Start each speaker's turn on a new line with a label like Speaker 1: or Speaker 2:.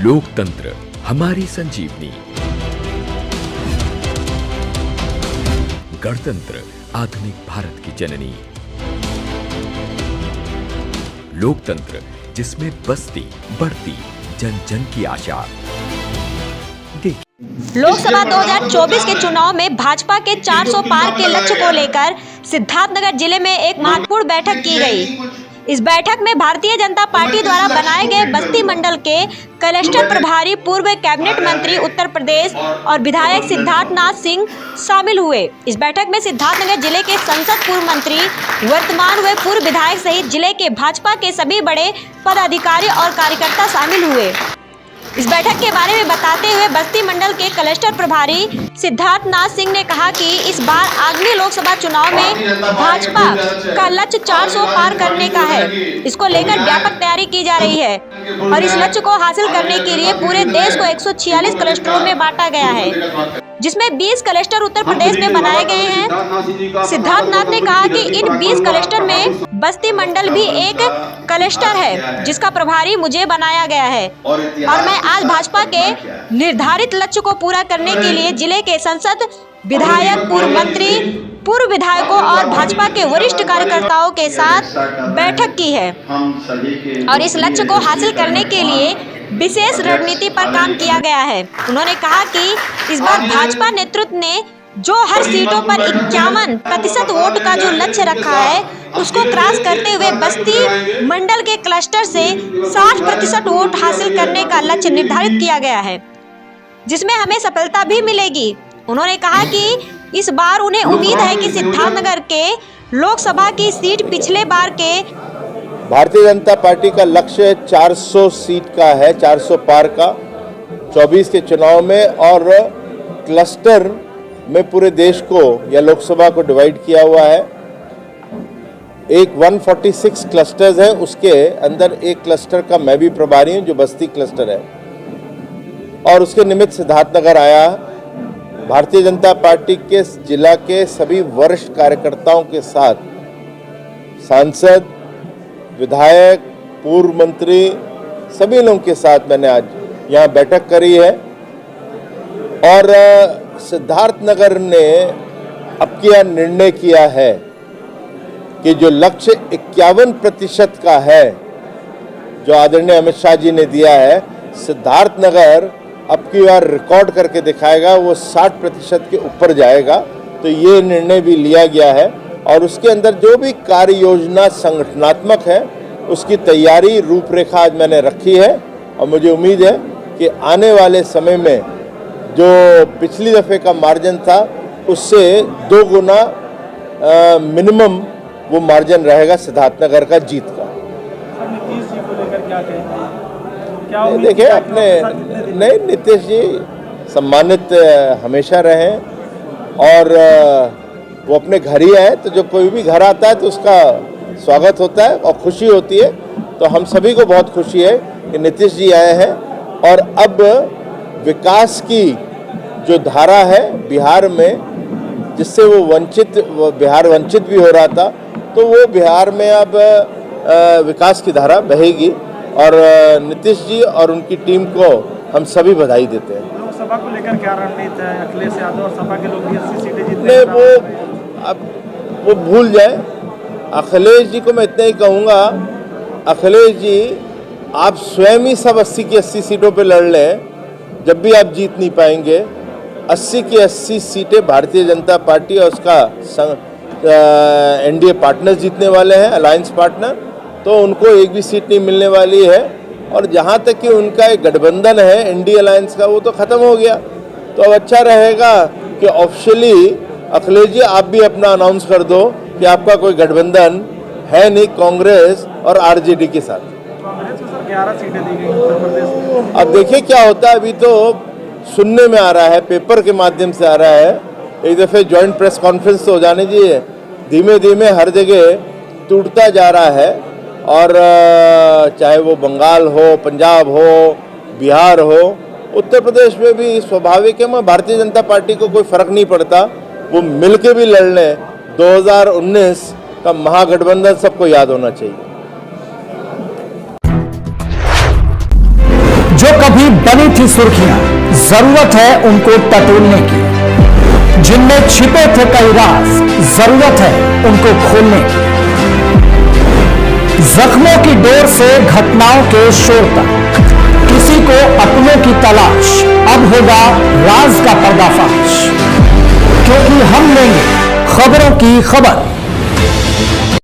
Speaker 1: लोकतंत्र हमारी संजीवनी, गणतंत्र आधुनिक भारत की जननी, लोकतंत्र जिसमें बसती बढ़ती जन जन की आशा।
Speaker 2: लोकसभा 2024 के चुनाव में भाजपा के 400 पार के लक्ष्य को लेकर सिद्धार्थनगर जिले में एक महत्वपूर्ण बैठक की गई। इस बैठक में भारतीय जनता पार्टी द्वारा बनाए गए बस्ती मंडल के क्लस्टर प्रभारी पूर्व कैबिनेट मंत्री उत्तर प्रदेश और विधायक सिद्धार्थनाथ सिंह शामिल हुए। इस बैठक में सिद्धार्थनगर जिले के संसद पूर्व मंत्री, वर्तमान व पूर्व विधायक सहित जिले के भाजपा के सभी बड़े पदाधिकारी और कार्यकर्ता शामिल हुए। इस बैठक के बारे में बताते हुए बस्ती मंडल के क्लस्टर प्रभारी सिद्धार्थनाथ सिंह ने कहा कि इस बार आगामी लोकसभा चुनाव में भाजपा का लक्ष्य 400 पार करने का है। इसको लेकर व्यापक तैयारी की जा रही है और इस लक्ष्य को हासिल करने के लिए पूरे देश को 146 क्लस्टरों में बांटा गया है, जिसमें 20 क्लस्टर उत्तर प्रदेश में बनाए गए हैं। सिद्धार्थनाथ ने कहा कि इन 20 क्लस्टर में बस्ती मंडल भी एक क्लस्टर है, जिसका प्रभारी मुझे बनाया गया है और मैं आज भाजपा के निर्धारित लक्ष्य को पूरा करने के लिए जिले के संसद, विधायक, पूर्व मंत्री, पूर्व विधायकों और भाजपा के वरिष्ठ कार्यकर्ताओं के साथ बैठक की है और इस लक्ष्य को हासिल करने के लिए विशेष रणनीति पर काम किया गया है। उन्होंने कहा कि इस बार भाजपा नेतृत्व ने जो हर सीटों पर 51% वोट का जो लक्ष्य रखा है, उसको क्रॉस करते हुए बस्ती मंडल के क्लस्टर से 60% वोट हासिल करने का लक्ष्य निर्धारित किया गया है, जिसमें हमें सफलता भी मिलेगी। उन्होंने कहा कि इस बार उन्हें उम्मीद है कि सिद्धार्थनगर के लोकसभा की सीट पिछले बार के
Speaker 3: भारतीय जनता पार्टी का लक्ष्य 400 सीट का है, 400 पार का 24 के चुनाव में, और क्लस्टर में पूरे देश को या लोकसभा को डिवाइड किया हुआ है। एक 146 क्लस्टर्स हैं, उसके अंदर एक क्लस्टर का मैं भी प्रभारी हूं जो बस्ती क्लस्टर है, और उसके निमित्त सिद्धार्थनगर आया। भारतीय जनता पार्टी के जिला के सभी वरिष्ठ कार्यकर्ताओं के साथ सांसद, विधायक, पूर्व मंत्री, सभी लोगों के साथ मैंने आज यहाँ बैठक करी है और सिद्धार्थनगर ने अब किया निर्णय किया है कि जो लक्ष्य 51% का है जो आदरणीय अमित शाह जी ने दिया है, सिद्धार्थनगर अब की बार रिकॉर्ड करके दिखाएगा, वो 60% के ऊपर जाएगा। तो ये निर्णय भी लिया गया है और उसके अंदर जो भी कार्य योजना संगठनात्मक है उसकी तैयारी रूपरेखा आज मैंने रखी है और मुझे उम्मीद है कि आने वाले समय में जो पिछली दफ़े का मार्जिन था उससे 2 गुना मिनिमम वो मार्जिन रहेगा सिद्धार्थनगर का जीत का।
Speaker 4: नीतीश जी को लेकर क्या कहेंगे?
Speaker 3: देखिए, अपने नहीं, नीतीश जी सम्मानित हमेशा रहे और वो अपने घर ही आए, तो जो कोई भी घर आता है तो उसका स्वागत होता है और खुशी होती है। तो हम सभी को बहुत खुशी है कि नीतीश जी आए हैं और अब विकास की जो धारा है बिहार में, जिससे वो बिहार वंचित भी हो रहा था, तो वो बिहार में अब विकास की धारा बहेगी और नीतीश जी और उनकी टीम को हम सभी बधाई देते हैं।
Speaker 4: लोकसभा को लेकर क्या रणनीति है? अखिलेश यादव और सपा के लोग 80 सीटें जीतने
Speaker 3: नहीं, वो भूल जाए। अखिलेश जी को मैं इतना ही कहूँगा, अखिलेश जी आप स्वयं ही सब 80 की 80 सीटों पे लड़ लें, जब भी आप जीत नहीं पाएंगे। 80 की 80 सीटें भारतीय जनता पार्टी और उसका एनडीए पार्टनर्स जीतने वाले हैं, अलायंस पार्टनर, तो उनको एक भी सीट नहीं मिलने वाली है। और जहाँ तक कि उनका एक गठबंधन है एनडीए अलायंस का, वो तो ख़त्म हो गया। तो अब अच्छा रहेगा कि ऑफिशियली अखिलेश जी आप भी अपना अनाउंस कर दो कि आपका कोई गठबंधन है नहीं कांग्रेस और आरजेडी के साथ।
Speaker 4: कांग्रेस को सर 11 सीटें दी गई उत्तर प्रदेश में।
Speaker 3: अब देखिए क्या होता है, अभी तो सुनने में आ रहा है, पेपर के माध्यम से आ रहा है। एक दफ़े जॉइंट प्रेस कॉन्फ्रेंस तो हो जाने दीजिए। धीमे धीमे हर जगह टूटता जा रहा है और चाहे वो बंगाल हो, पंजाब हो, बिहार हो, उत्तर प्रदेश में भी स्वाभाविक है। मैं भारतीय जनता पार्टी को कोई फर्क नहीं पड़ता, वो मिलके भी लड़ लें। 2019 का महागठबंधन सबको याद होना चाहिए।
Speaker 5: जो कब भी बनी थी सुर्खियां, जरूरत है उनको टटोलने की। जिनमें छिपे थे कई राज, जरूरत है उनको खोलने की। जख्मों की डोर से घटनाओं के शोर तक, किसी को अपनों की तलाश, अब होगा राज का पर्दाफाश, क्योंकि हम लेंगे खबरों की खबर।